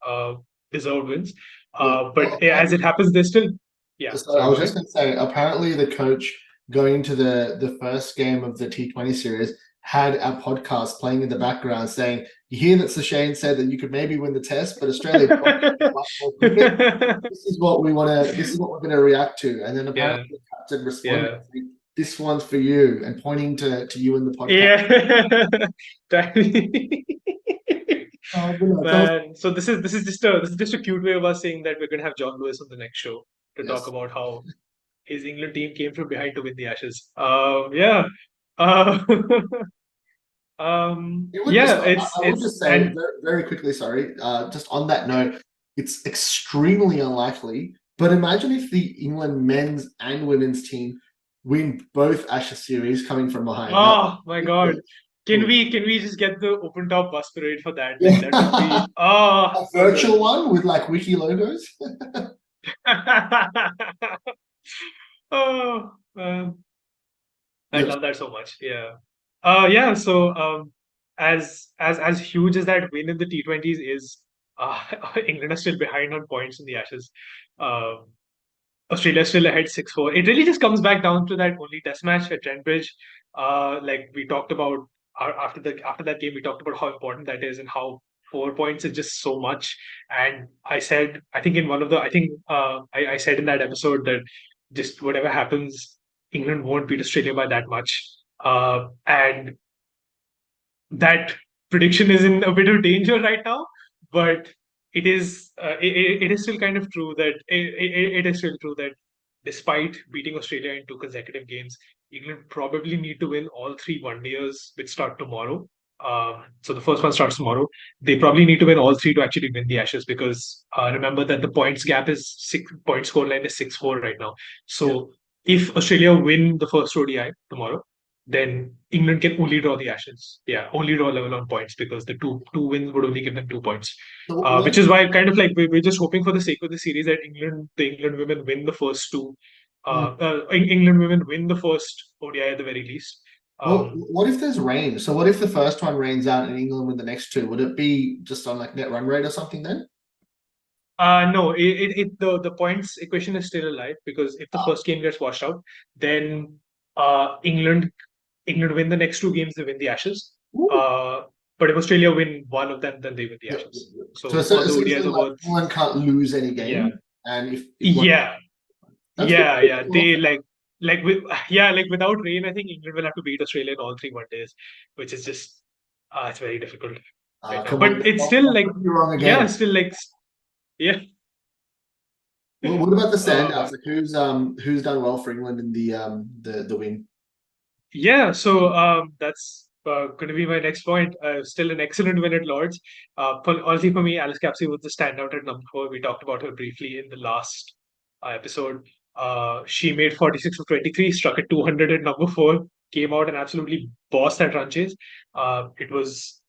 deserved wins. yeah. But as it happens, they still, yeah. So I Sorry, go was just ahead. going to say, apparently the coach going into the first game of the T20 series had our podcast playing in the background saying, "You hear that Sashane said that you could maybe win the test, but Australia don't like more cricket. This is what we want to. This is what we're going to react to." And then Yeah, apparently the captain responded, yeah, saying, "This one's for you," and pointing to you in the podcast. yeah. But no, tell us. Man, so this is just a cute way of us saying that we're gonna have John Lewis on the next show to talk Yes. about how his England team came from behind to win the Ashes. Yeah. Uh, It would, yeah, so it's I would it's just say and very, very quickly, sorry, just on that note, it's extremely unlikely. But imagine if the England men's and women's team win both Ashes series coming from behind. That oh my God. Can we just get the open top bus parade for that? Like that would be yeah, a so good. virtual one with like Wiki logos. Oh, I'd Yes. love that so much. Yeah. Yeah. So, as huge as that win in the T20s is, England are still behind on points in the Ashes. Um, Australia still ahead 6-4. It really just comes back down to that only test match at Trent Bridge. Like we talked about after that game, we talked about how important that is and how 4 points is just so much. And I said, I think in one of the, I think I said in that episode that just whatever happens, England won't beat Australia by that much. And that prediction is in a bit of danger right now, but it is still kind of true that it is still true that despite beating Australia in two consecutive games, England probably need to win all three one-dayers, which start tomorrow. So the first one starts tomorrow. They probably need to win all three to actually win the Ashes because remember that the points gap is 6 point score line is 6-4 right now. So if Australia win the first ODI tomorrow, then England can only draw the Ashes. Yeah, only draw level on points because the two wins would only give them 2 points. So what Which is why kind of like we're just hoping for the sake of the series that the England women win the first two. England women win the first ODI at the very least. Well, what if there's rain? So what if the first one rains out and England win the next two? Would it be just on like net run rate or something then? No, the points equation is still alive because if the first game gets washed out, then England win the next two games, they win the Ashes. Ooh. But if Australia win one of them, then they win the Yeah. Ashes. So So all the ODIs essentially, are like, worth. England can't lose any Yeah, game, and if one, yeah, that's pretty yeah. cool. They like with yeah, like without rain, I think England will have to beat Australia in all three one days, which is just it's very difficult right now. Come on, But it's still like you're wrong yeah, again. still like yeah. Well, what about the Uh, standouts? Like who's done well for England in the win? Yeah, so that's going to be my next point. Still an excellent win at Lords. Honestly, for me, Alice Capsey was the standout at number 4. We talked about her briefly in the last episode. She made 46 of 23, struck at 200 at number 4, came out and absolutely bossed at run chase. It was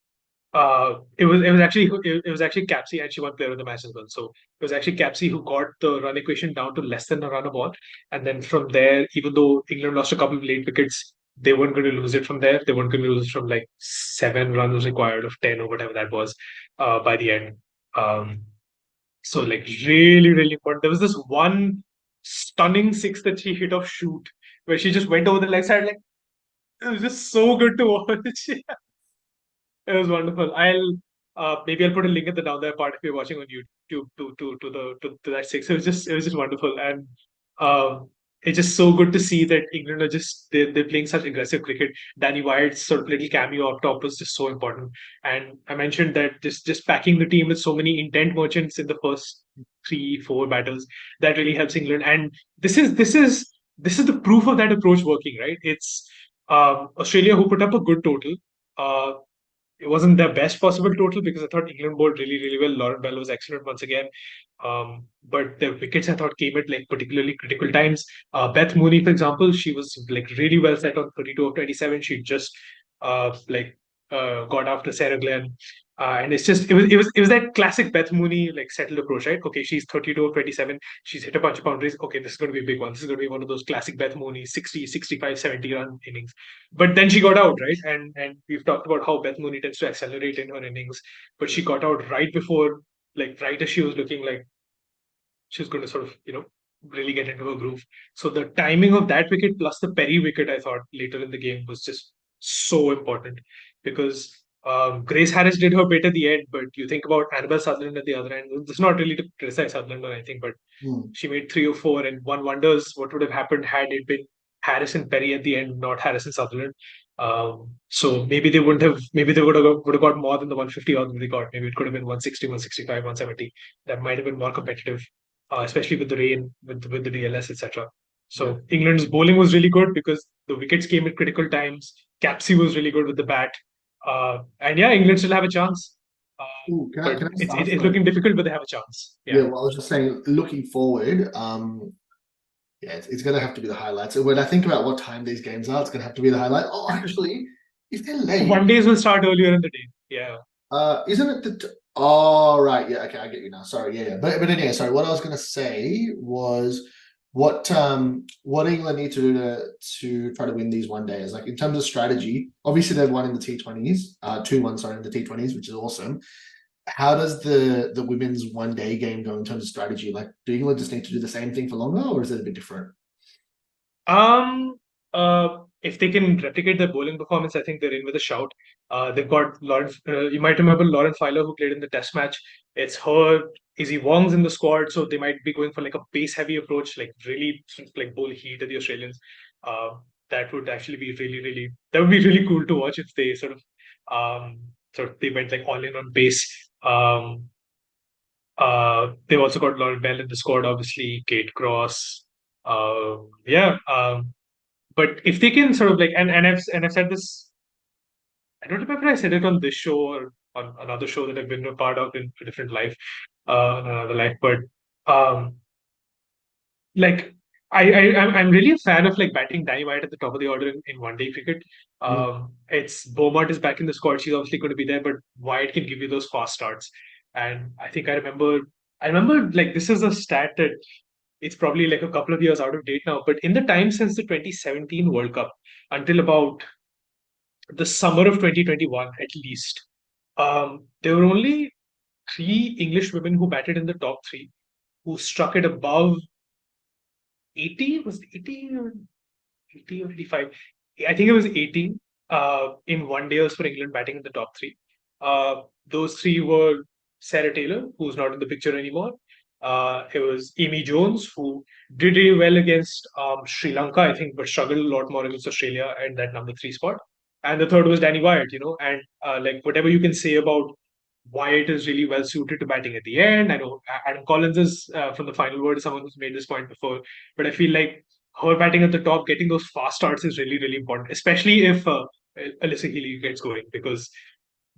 actually Capsey and she won player of the match as well. So it was actually Capsey who got the run equation down to less than a run a ball, and then from there, even though England lost a couple of late wickets, they weren't going to lose it from there. They weren't going to lose it from like 7 runs required of 10 or whatever that was by the end. Um, so like really important. There was this one stunning six that she hit off shoot where she just went over the leg side like it was just so good to watch. It was wonderful. Maybe I'll put a link at the down there part if you're watching on YouTube to that six. It was just wonderful, and um, it's just so good to see that England are just they're playing such aggressive cricket. Danny Wyatt's sort of little cameo up top was just so important, and I mentioned that just packing the team with so many intent merchants in the first 3-4 battles that really helps England, and this is the proof of that approach working. Right, it's Australia who put up a good total. Uh, it wasn't their best possible total because I thought England bowled really well. Lauren Bell was excellent once again. But their wickets I thought came at like particularly critical times. Beth Mooney, for example, she was like really well set on 32 of 27. She just got after Sarah Glenn. And it's just it was that classic Beth Mooney like settled approach, right? Okay, she's 32 of 27. She's hit a bunch of boundaries. Okay, this is going to be a big one. This is going to be one of those classic Beth Mooney 60, 65, 70 run innings. But then she got out, right? And we've talked about how Beth Mooney tends to accelerate in her innings, but she got out right before, like right as she was looking like she was going to sort of, really get into a groove. So the timing of that wicket plus the Perry wicket, I thought later in the game was just so important because Grace Harris did her bit at the end, but you think about Annabelle Sutherland at the other end. It's not really to criticize Sutherland or anything, but Hmm. she made 3 or 4, and one wonders what would have happened had it been Harrison Perry at the end, not Harrison Sutherland. So maybe they wouldn't have. Maybe they would have got more than the 150 odds they got. Maybe it could have been 160, 165, 170. That might have been more competitive, especially with the rain, with the DLS, etc. Yeah. So England's bowling was really good because the wickets came at critical times. Capsey was really good with the bat, and yeah, England still have a chance. Ooh, But can I just ask it's like, looking difficult, but they have a chance. yeah, Yeah. well, I was just saying, looking forward, yeah, it's gonna have to be the highlights. And when I think about what time these games are, it's gonna have to be the highlight. Oh, actually, if they're late, One days will start earlier in the day. Yeah. isn't it oh, right, yeah, okay, I get you now. Sorry, yeah. But anyway, sorry. What I was gonna say was what England need to do to try to win these one days. Like in terms of strategy, obviously they've won in the T20s, 2-1, sorry, in the T20s, which is awesome. how does the women's one day game go in terms of strategy? Like, do England just need to do the same thing for longer, or is it a bit different? Um, if they can replicate their bowling performance, I think they're in with a shout. They've got Lauren. You might remember Lauren Filer, who played in the Test match. It's her. Izzy Wong's in the squad, so they might be going for like a pace-heavy approach, like really sort of like bowl heat at the Australians. Uh, that would actually be really. That would be really cool to watch if they they went like all in on pace. They've also got Lauren Bell in the squad, obviously Kate Cross. Yeah. But if they can sort of like, and I've said this, I don't remember if I said it on this show or on another show that I've been a part of in a different life, another life, but um, like I'm really a fan of like batting Danny White at the top of the order in one day cricket. Mm. It's Beaumont is back in the squad. She's obviously going to be there, but White can give you those fast starts. And I think I remember like this is a stat that it's probably like a couple of years out of date now, but in the time since the 2017 World Cup until about the summer of 2021 at least, there were only three English women who batted in the top three who struck it above 80. Was it 80 or 80 or 85? I think it was 80 in one days for England batting in the top three. Those three were Sarah Taylor, who's not in the picture anymore. It was Amy Jones, who did really well against Sri Lanka, I think, but struggled a lot more against Australia and that number three spot. And the third was Danny Wyatt, and like whatever you can say about Wyatt is really well suited to batting at the end. I know Adam Collins is from the final word, someone who's made this point before, but I feel like her batting at the top, getting those fast starts is really important, especially if Alyssa Healy gets going, because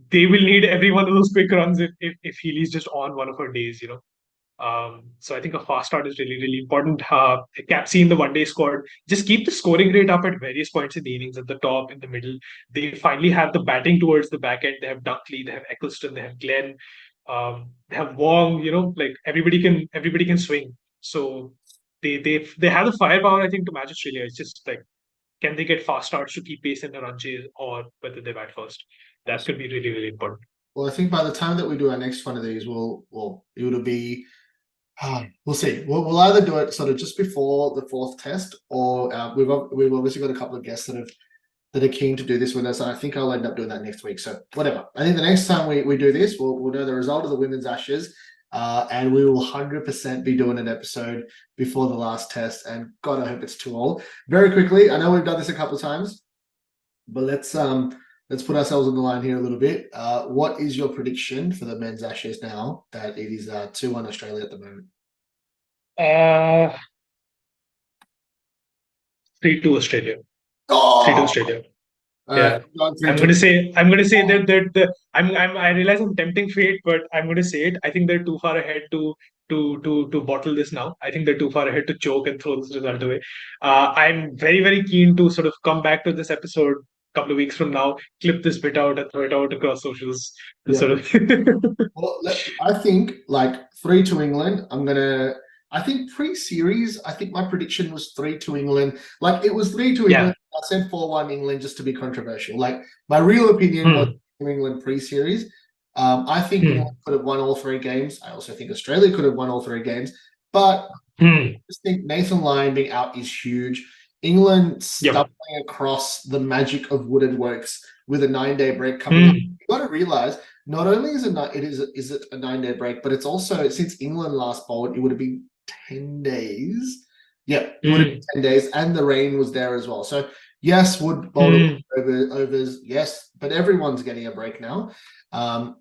they will need every one of those quick runs if Healy's just on one of her days. So I think a fast start is really important. Capsey in the one day squad, just keep the scoring rate up at various points in the innings, at the top, in the middle. They finally have the batting towards the back end. They have Dunkley, they have Eccleston, they have Glenn, they have Wong. Like everybody can swing. So they have the firepower, I think, to match Australia. It's just like, can they get fast starts to keep pace in the run chase, or whether they bat first? That could be really important. Well, I think by the time that we do our next one of these, it'll be. We'll see. We'll either do it sort of just before the fourth test, or we've obviously got a couple of guests that are keen to do this with us, and I think I'll end up doing that next week. So whatever. I think the next time we do this, we'll know the result of the women's Ashes, and we will 100% be doing an episode before the last test. And God, I hope it's too old. Very quickly, I know we've done this a couple of times, but let's put ourselves on the line here a little bit. What is your prediction for the men's Ashes now that it is 2-1 Australia at the moment? 3-2 Australia. Oh, 3-2 Australia. Yeah, I'm I'm going to say I realize I'm tempting fate, but I'm going to say it. I think they're too far ahead to bottle this now. I think they're too far ahead to choke and throw this result away. I'm very keen to sort of come back to this episode a couple of weeks from now, clip this bit out and throw it out across socials. Yeah. Sort of. Well, I think like 3-2 England. I think pre-series, I think my prediction was 3-2 England. Like it was 3-2 Yeah. England. I said 4-1 England just to be controversial. Like my real opinion was England pre-series. I think England could have won all three games. I also think Australia could have won all three games. But I just think Nathan Lyon being out is huge. England stumbling across the magic of Wooded Woakes with a 9-day break coming up. You've got to realise not only is it a 9-day break, but it's also, since England last bowled, it would have been 10 days. Yeah, it would have been 10 days, and the rain was there as well. So yes, Wood bowled overs, yes, but everyone's getting a break now. I'm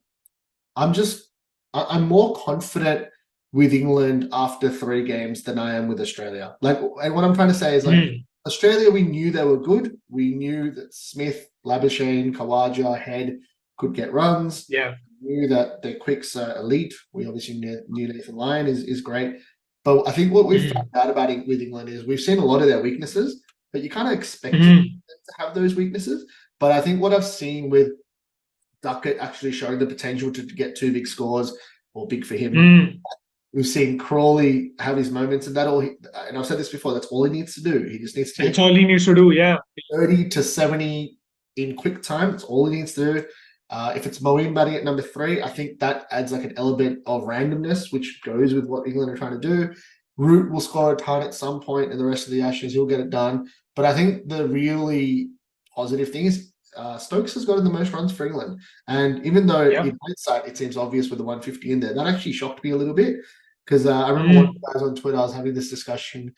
more confident with England after 3 games than I am with Australia. Like, and what I'm trying to say is, like, Australia, we knew they were good. We knew that Smith, Labuschagne, Khawaja, Head could get runs. Yeah. We knew that their quicks are elite. We obviously knew Nathan Lyon is great. But I think what we've found out about it with England is we've seen a lot of their weaknesses, but you kind of expect them to have those weaknesses. But I think what I've seen with Duckett actually showing the potential to get 2 big scores, or big for him. We've seen Crawley have his moments, and and I've said this before, that's all he needs to do. He just needs to. That's all he needs to do, yeah. 30 to 70 in quick time. That's all he needs to do. If it's Moeen batting at number 3, I think that adds like an element of randomness, which goes with what England are trying to do. Root will score a ton at some point in the rest of the Ashes. He'll get it done. But I think the really positive thing is Stokes has gotten the most runs for England. And even though in hindsight it seems obvious with the 150 in there, that actually shocked me a little bit. Because I remember one of the guys on Twitter, I was having this discussion,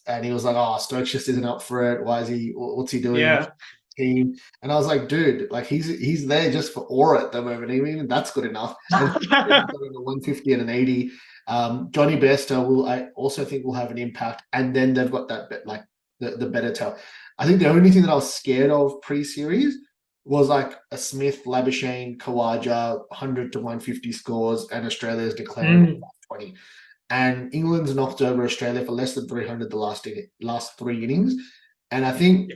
and he was like, "Oh, Stokes just isn't up for it. Why is he? What's he doing?" Yeah. Team. And I was like, dude, like he's there just for aura at the moment. Even that's good enough. And he's got a 150 and an 80. Jonny Bairstow I also think will have an impact. And then they've got that like the better tail. I think the only thing that I was scared of pre-series was like a Smith, Labuschagne, Khawaja, 100 to 150 scores, and Australia's declaring 20. And England's knocked over Australia for less than 300 the last 3 innings. And I think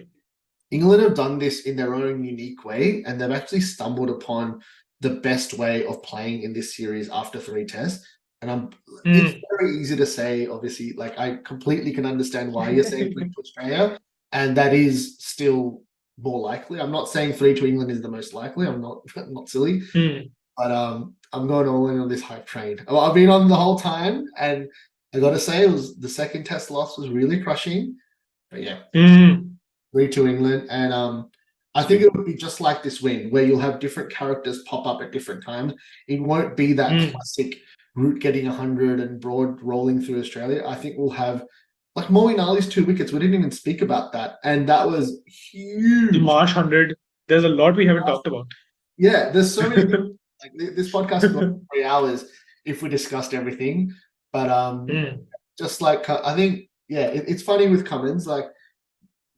England have done this in their own unique way, and they've actually stumbled upon the best way of playing in this series after 3 tests. And it's very easy to say, obviously, like I completely can understand why you're saying 3 to Australia, and that is still more likely. I'm not saying 3 to England is the most likely. I'm not silly, but I'm going all in on this hype train. I've been on the whole time, and I got to say, it was the second test loss was really crushing. But yeah. 3 to England, and I think it would be just like this win, where you'll have different characters pop up at different times. It won't be that classic Root getting 100 and Broad rolling through Australia. I think we'll have like Moeen Ali's 2 wickets. We didn't even speak about that, and that was huge. The Marsh 100. There's a lot we haven't talked about. Yeah, there's so many. Like this podcast could go 3 hours if we discussed everything, but just like I think, yeah, it's funny with Cummins, like.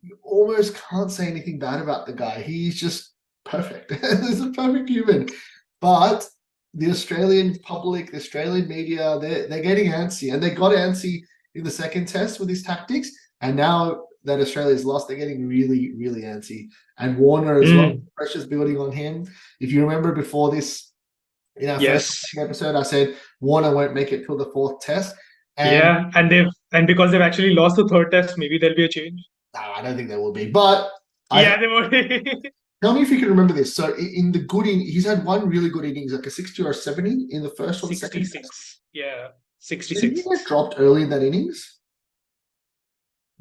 You almost can't say anything bad about the guy. He's just perfect. He's a perfect human. But the Australian public, the Australian media, they're getting antsy. And they got antsy in the second test with his tactics. And now that Australia's lost, they're getting really, really antsy. And Warner as well, pressure's building on him. If you remember before this, in our first episode, I said Warner won't make it till the 4th test. And because they've actually lost the 3rd test, maybe there'll be a change. No, I don't think there will be. But they will be. Tell me if you can remember this. So in the good inning, he's had one really good innings, like a 60 or a 70 in the first or the second. 66. Yeah, 66. Did he get dropped early in that innings?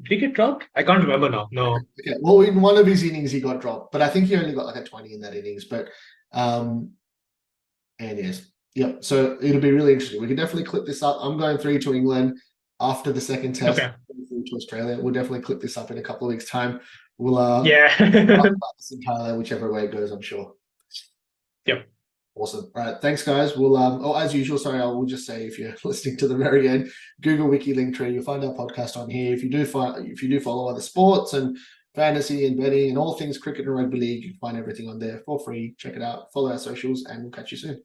Did he get dropped? I can't remember now. No. Okay. Well, in one of his innings, he got dropped, but I think he only got like a 20 in that innings. But, and yes. Yep. So it'll be really interesting. We can definitely clip this up. I'm going 3 to England after the second test. Okay. To Australia. We'll definitely clip this up in a couple of weeks' time. We'll talk about this entirely, whichever way it goes, I'm sure. Yep. Awesome. All right. Thanks, guys. We'll as usual, sorry, I will just say, if you're listening to the very end, Google Wicky Linktree. You'll find our podcast on here. If you do follow other sports and fantasy and betting and all things cricket and rugby league, you can find everything on there for free. Check it out. Follow our socials, and we'll catch you soon.